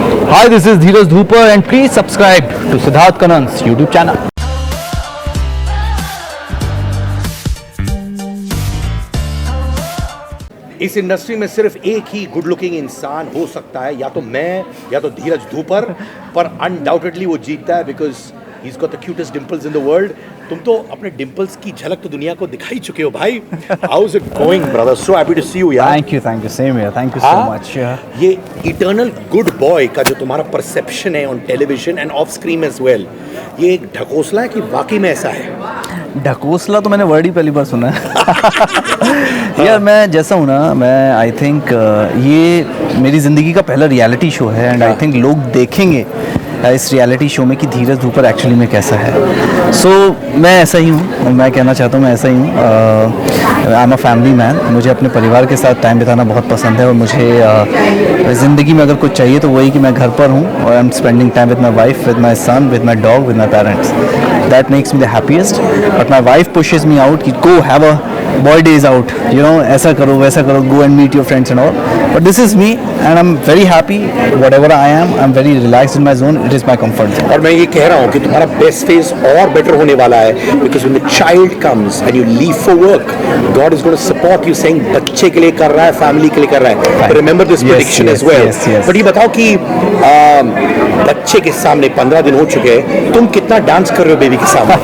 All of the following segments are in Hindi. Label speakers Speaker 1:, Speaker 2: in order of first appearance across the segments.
Speaker 1: Hi, this is Dheeraj Dhooper and please subscribe to Siddharth Kanan's YouTube channel.
Speaker 2: इस इंडस्ट्री में सिर्फ एक ही गुड लुकिंग इंसान हो सकता है, या तो मैं या तो धीरज धूपर, पर अनडाउटेडली वो जीतता है because he is got the cutest dimples in the world. तुम तो अपने डिंपल्स की झलक तो दुनिया को दिखाई चुके हो भाई। How is it going brother? So happy to see you यार।
Speaker 1: Thank you, same here. Thank you so much.
Speaker 2: ये इटर्नल गुड बॉय का जो तुम्हारा परसेप्शन है on television and off screen as well, ये एक ढकोसला है कि वाकई में ऐसा है?
Speaker 1: ढकोसला तो मैंने वर्ड ही पहली बार सुना है। यार मैं जैसा हूँ ना, मैं आई थिंक ये मेरी ज़िंदगी का पहला रियलिटी शो है एंड आई थिंक लोग देखेंगे इस रियलिटी शो में कि धीरज धूपर एक्चुअली में कैसा है। सो मैं ऐसा ही हूँ, मैं कहना चाहता हूँ मैं ऐसा ही हूँ। I am a family man, मुझे अपने परिवार के साथ टाइम बिताना बहुत पसंद है और मुझे ज़िंदगी में अगर कुछ चाहिए तो वही कि मैं घर पर हूँ और I am spending time with my wife, with my son, with my dog, with my parents. That makes me the happiest. But my wife pushes me out कि go have a boy days out, you know, ऐसा करो वैसा करो, go and meet your friends and all. But this is me and I'm very happy whatever I am. I'm very relaxed in my zone. It is my comfort zone.
Speaker 2: और मैं ये कह रहा हूँ कि तुम्हारा बेस्ट फेज और बेटर होने वाला है because when the child comes and you leave for work, God is going to support you saying बच्चे के लिए कर रहा है, फैमिली के लिए कर रहा है. But remember this prediction as well. But ये बताओ कि बच्चे के सामने 15 दिन हो चुके हैं, तुम कितना डांस कर रहे हो बेबी के सामने?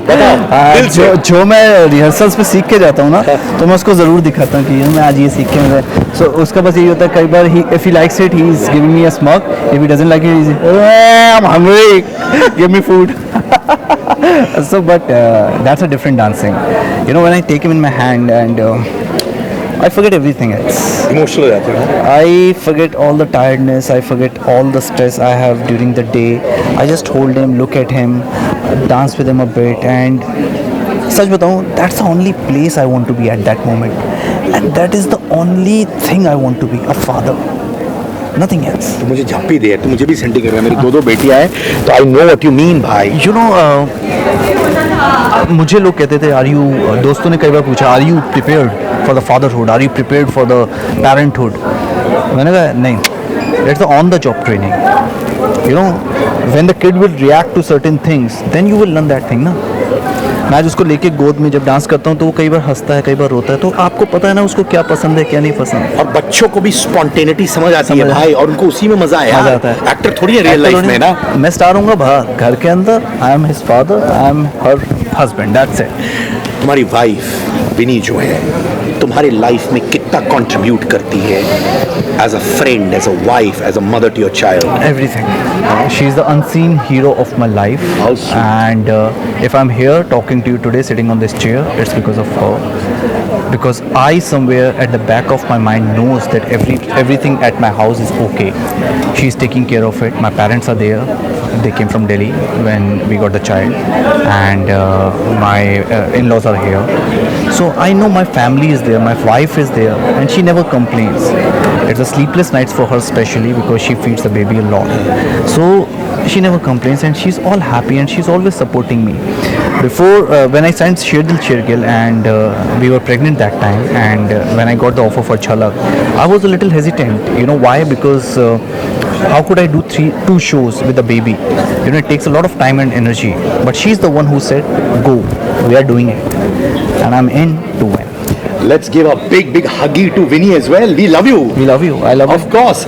Speaker 2: बताओ।
Speaker 1: जो मैं रिहर्सल्स पे सीख के जाता हूँ ना, तो मैं उसको ज़रूर दिखाता हूँ कि मैं आज ये सीख के मैं, सो उसका बस यही होता है कई बार if he likes it he is giving me a smack, if he doesn't like it he is I am hungry, give me food. So but that's a different dancing, you know, when I take him in my hand and I forget everything else.
Speaker 2: Emotional हो जाते हो?
Speaker 1: I forget all the tiredness, I forget all the stress I have during the day. I just hold him, look at him, dance with him a bit and सच बताऊँ that's the only place I want to be at that moment and that is the only thing I want to be, a father. Nothing else.
Speaker 2: तो मुझे झप्पी दे, तो मुझे भी सेंटी कर रहा है, मेरी दो बेटियां हैं, तो I know what you mean भाई।
Speaker 1: You know, मुझे लोग कहते थे आर यू, दोस्तों ने कई बार पूछा are you prepared for the fatherhood, are you prepared for the parenthood? मैंने कहा नहीं, it's the on the job training. You know when the kid will react to certain things then you will learn that thing ना। मैं आज उसको लेके गोद में जब डांस करता हूँ तो वो कई बार हंसता है, कई बार रोता है, तो आपको पता है ना उसको क्या पसंद है क्या नहीं पसंद।
Speaker 2: और बच्चों को भी स्पॉन्टेनिटी समझ आती है भाई, और उनको उसी में मजा है यार। एक्टर थोड़ी है रियल लाइफ में ना।
Speaker 1: मैं स्टार हूँगा बाहर, घर के अंदर I am his father, I am her husband, that's it.
Speaker 2: तुम्हारी वाइफ विनी जो है तुम्हारी लाइफ में कितना कंट्रीब्यूट करती है as a friend, as a wife, as a mother to your child?
Speaker 1: Everything. She is the unseen hero of my life.
Speaker 2: How sweet.
Speaker 1: And if I'm here talking to you today, sitting on this chair, it's because of her. Because I somewhere at the back of my mind knows that everything at my house is okay. She's taking care of it. My parents are there. They came from Delhi when we got the child, and my in-laws are here. So I know my family is there, my wife is there, and she never complains. It's a sleepless nights for her, especially because she feeds the baby a lot. So she never complains, and she's all happy, and she's always supporting me. Before, when I signed Sherdil Chergil, and we were pregnant that time, and when I got the offer for Chalak, I was a little hesitant. You know why? Because how could I do two shows with the baby? You know, it takes a lot of time and energy. But she's the one who said, "Go, we are doing it," and I'm in to win.
Speaker 2: Let's give a big huggy to Vinny as well. We love you.
Speaker 1: We love you. I love you.
Speaker 2: Of course.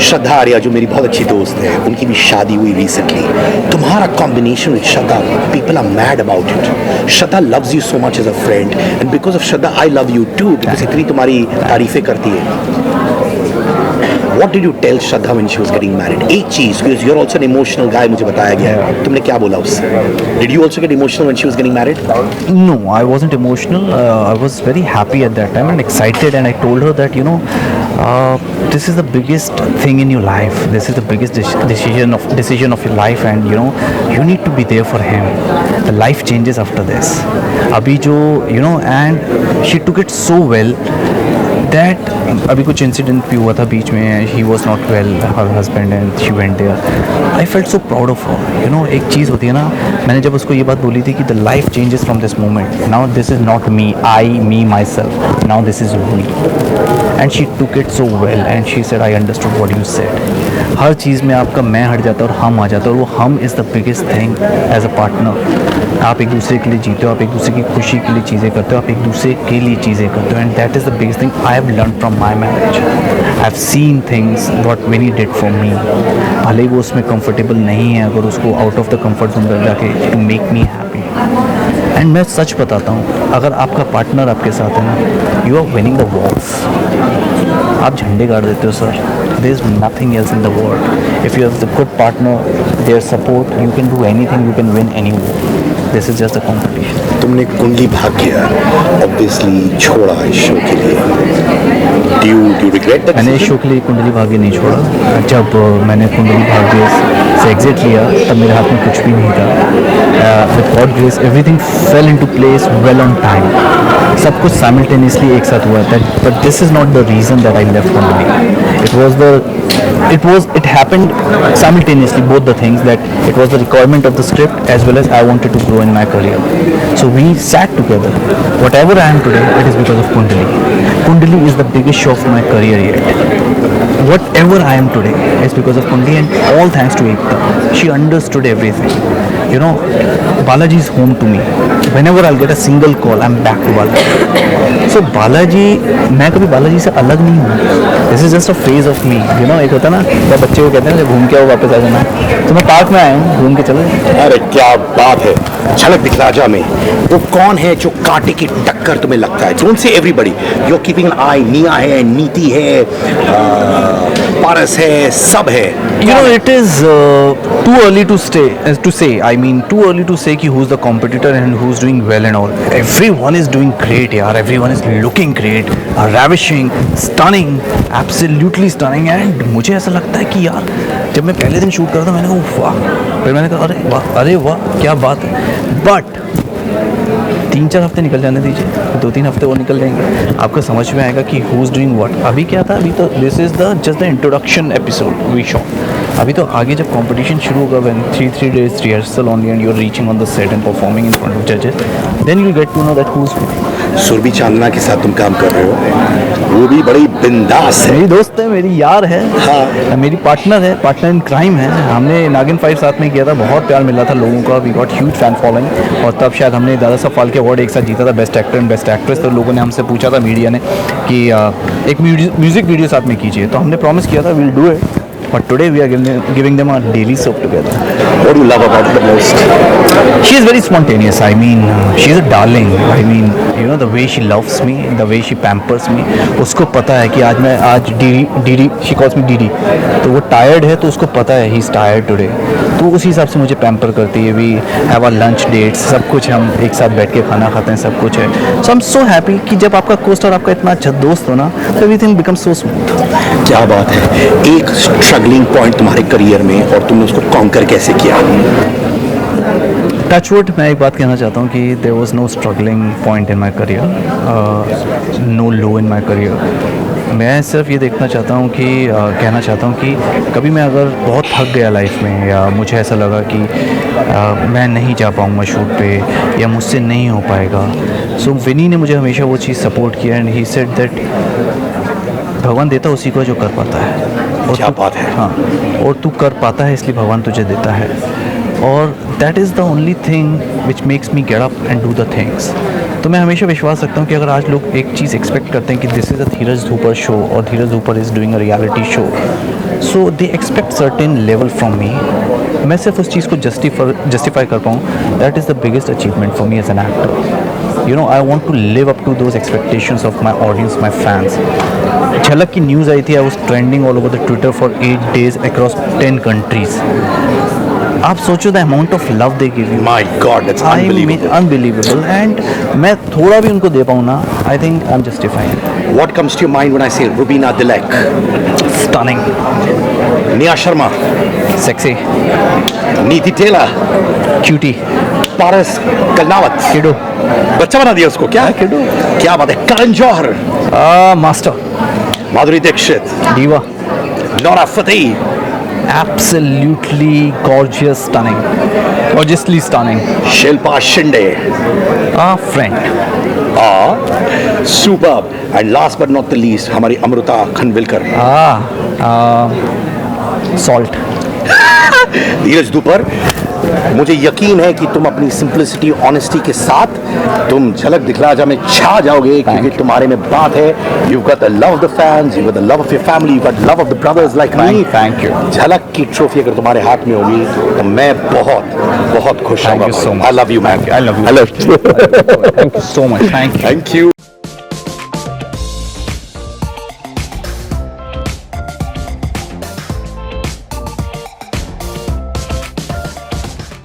Speaker 2: श्रद्धा आर्या जो मेरी बहुत अच्छी दोस्त है, उनकी भी शादी हुई recently. तुम्हारा combination with Shraddha, people are mad about it. Shraddha loves you so much as a friend, and because of Shraddha, I love you too. Because इतनी तुम्हारी तारीफें करती है। What did you tell Shraddha when she was getting married? एक चीज, because you're also an emotional guy, मुझे बताया गया। तुमने क्या बोला उससे? Did you also get emotional when she was getting married?
Speaker 1: No, I wasn't emotional. I was very happy at that time and excited, and I told her that, you know, this is the biggest thing in your life. This is the biggest decision of your life, and you know, you need to be there for him. The life changes after this. अभी जो, you know, and she took it so well that अभी कुछ इंसिडेंट भी हुआ था बीच में, he was not well her husband and she went there. I felt so proud of her. You know एक चीज़ होती है ना, मैंने जब उसको ये बात बोली थी कि the life changes from this moment, now this is not me, I me myself, now this is we, and she took it so well and she said I understood what you said. हर चीज़ में आपका मैं हट जाता है और हम आ जाता है, और वो हम is the biggest thing as a partner. आप एक दूसरे के लिए जीते हो, आप एक दूसरे की खुशी के लिए चीज़ें करते हो, आप एक दूसरे के लिए चीज़ें करते हो, and that is the biggest thing I have learn from my marriage. I have seen things what many did for me, भले ही वो उसमें कंफर्टेबल नहीं है, अगर उसको out of the comfort zone कर जाके to make me happy. And मैं सच बताता हूँ, अगर आपका पार्टनर आपके साथ है ना, you are winning the wars. आप झंडे गाड़ देते हो sir. There is nothing else in the world. If you have the good partner, there support, you can do anything, you can win any war. This is just the competition.
Speaker 2: तुमने कुंडली भाग्य ऑब्वियसली छोड़ा इस शो के लिए। Do you regret that?
Speaker 1: मैंने इस शो के लिए कुंडली भाग्य नहीं छोड़ा। जब मैंने कुंडली भाग्य से एग्जिट लिया तब मेरे हाथ में कुछ भी नहीं था। With God grace everything fell into place well on time. सब कुछ साइमल्टेनियसली एक साथ हुआ था, but this is not the reason that I left Kundali. It happened simultaneously, both the things, that it was the requirement of the script as well as I wanted to grow in my career. So we sat together. Whatever I am today, it is because of Kundali. Kundali is the biggest show of my career yet. Whatever I am today is because of Kundali, and all thanks to Ekta. She understood everything. You know, Balaji is home to me. Whenever I'll get a single call, I'm back to Balaji. So Balaji, मैं कभी बालाजी से अलग नहीं हूँ। This is just a phase of me. You know एक होता है ना, जब बच्चे को कहते हैं ना, जब घूम के आओ वापस आ जाना, तो मैं पार्क में आया हूँ, घूम के चलो।
Speaker 2: अरे क्या बात है। झलक दिखलाजा में वो कौन है जो कांटे की टक्कर तुम्हें लगता है? Don't say everybody, you are keeping an eye. निया है, नीति है, पारस है, सब है।
Speaker 1: You know, it is too early to say. I mean, too early to say कि who's the competitor and who's doing well and all. Everyone is doing great, यार. Everyone is looking great, ravishing, stunning, absolutely stunning. And मुझे ऐसा लगता है कि यार, जब मैं पहले दिन शूट कर रहा था, मैंने कहा वाह, फिर मैंने कहा अरे वाह क्या बात है। बट 3-4 हफ्ते निकल जाने दीजिए, 2-3 हफ्ते और निकल जाएंगे, आपको समझ में आएगा कि हु इज़ डूइंग व्हाट। अभी क्या था, अभी तो this is the just the introduction episode we show. अभी तो आगे जब कंपटीशन शुरू होगा, when 3 days rehearsal only and you are reaching on the set and performing in front of जजेस, then you get to know that who is.
Speaker 2: Surbhi Chandna के साथ तुम काम कर रहे हो, वो भी बड़ी बिंदास है।
Speaker 1: मेरी दोस्त है, मेरी यार है,
Speaker 2: हाँ।
Speaker 1: मेरी पार्टनर है, पार्टनर इन क्राइम है। हमने नागिन 5 साथ में किया था, बहुत प्यार मिला था लोगों का, we got huge fan following. और तब शायद हमने दादा साहब फाल्के अवार्ड एक साथ जीता था, best actor and best actress. तो लोगों ने हमसे पूछा था, मीडिया ने, कि एक म्यूजिक वीडियो साथ में कीजिए, तो हमने प्रॉमिस किया था will do it. But today we are giving them a daily soap together.
Speaker 2: What do you love about her the most?
Speaker 1: She is very spontaneous. I mean, she is a darling. I mean, you know, the way she loves me, the way she pampers me. उसको पता है कि आज DD, she calls me DD, तो वो tired है, तो उसको पता है he is tired today, तो उसी हिसाब से मुझे पैम्पर करती है। We have our lunch dates, सब कुछ हम एक साथ बैठ के खाना खाते हैं, सब कुछ है। So I'm so happy कि जब आपका co-star आपका इतना अच्छा दोस्त हो ना, तो everything becomes so smooth.
Speaker 2: क्या बात है। एक स्ट्रगलिंग पॉइंट तुम्हारे करियर में, और तुमने उसको कॉन्कर कैसे किया?
Speaker 1: टचवुड, मैं एक बात कहना चाहता हूँ कि there was no struggling point in my career, no low in my career. मैं सिर्फ ये देखना चाहता हूँ कि कहना चाहता हूँ कि कभी मैं अगर बहुत थक गया लाइफ में, या मुझे ऐसा लगा कि मैं नहीं जा पाऊँगा शूट पे, या मुझसे नहीं हो पाएगा, सो विनी ने मुझे हमेशा वो चीज़ सपोर्ट किया, एंड ही सेड दैट भगवान देता उसी को जो कर पाता है। और
Speaker 2: क्या बात है।
Speaker 1: हाँ, और तू कर पाता है, इसलिए भगवान तुझे देता है। और that is the only thing which makes me get up and do the things. तो मैं हमेशा विश्वास रखता हूँ कि अगर आज लोग एक चीज़ एक्सपेक्ट करते हैं कि this is a Dheeraj Dhoopar show, और Dheeraj Dhoopar is doing a reality show, so they expect certain level from me. मैं सिर्फ उस चीज़ को जस्टिफाई कर पाऊँ, that is the biggest achievement for me as an actor. You know, I want to live up to those expectations of my audience, my fans. झलक की न्यूज़ आई थी, I was trending all over the Twitter for 8 days across 10 countries. आप सोचो the amount of love they give you.
Speaker 2: My God, that's unbelievable.
Speaker 1: Unbelievable. And मैं थोड़ा भी उनको दे पाऊँ ना, I think I'm justifying.
Speaker 2: What comes to your mind when I say Rubina Dilek?
Speaker 1: Stunning.
Speaker 2: Nia Sharma?
Speaker 1: Sexy.
Speaker 2: Neeti Taylor?
Speaker 1: Cutie.
Speaker 2: Paras Kalnawat
Speaker 1: Kido.
Speaker 2: बच्चा बना दिया उसको क्या?
Speaker 1: किडो।
Speaker 2: क्या बात है। Karan Johar,
Speaker 1: Master.
Speaker 2: Madhuri Dixit,
Speaker 1: Diva.
Speaker 2: Nora Fatehi,
Speaker 1: Absolutely gorgeous, stunning. Gorgeously stunning.
Speaker 2: Shilpa Shinde,
Speaker 1: Friend.
Speaker 2: Super. And last but not the least हमारी अमृता खनविलकर,
Speaker 1: Salt.
Speaker 2: धीरज दुपर। मुझे यकीन है कि तुम अपनी सिंपलिसिटी ऑनेस्टी के साथ तुम झलक दिखला जा में छा जाओगे, क्योंकि
Speaker 1: you.
Speaker 2: तुम्हारे में बात है। You got the love of the fans, you got the love of your family, you got love of the brothers like me.
Speaker 1: Thank you.
Speaker 2: झलक की ट्रॉफी अगर तुम्हारे हाथ में होगी तो मैं बहुत बहुत खुश
Speaker 1: Thank
Speaker 2: हूँ।
Speaker 1: you so much.
Speaker 2: I love you man.
Speaker 1: I love you.
Speaker 2: I love you.
Speaker 1: Thank you so much. Thank you.
Speaker 2: Thank you.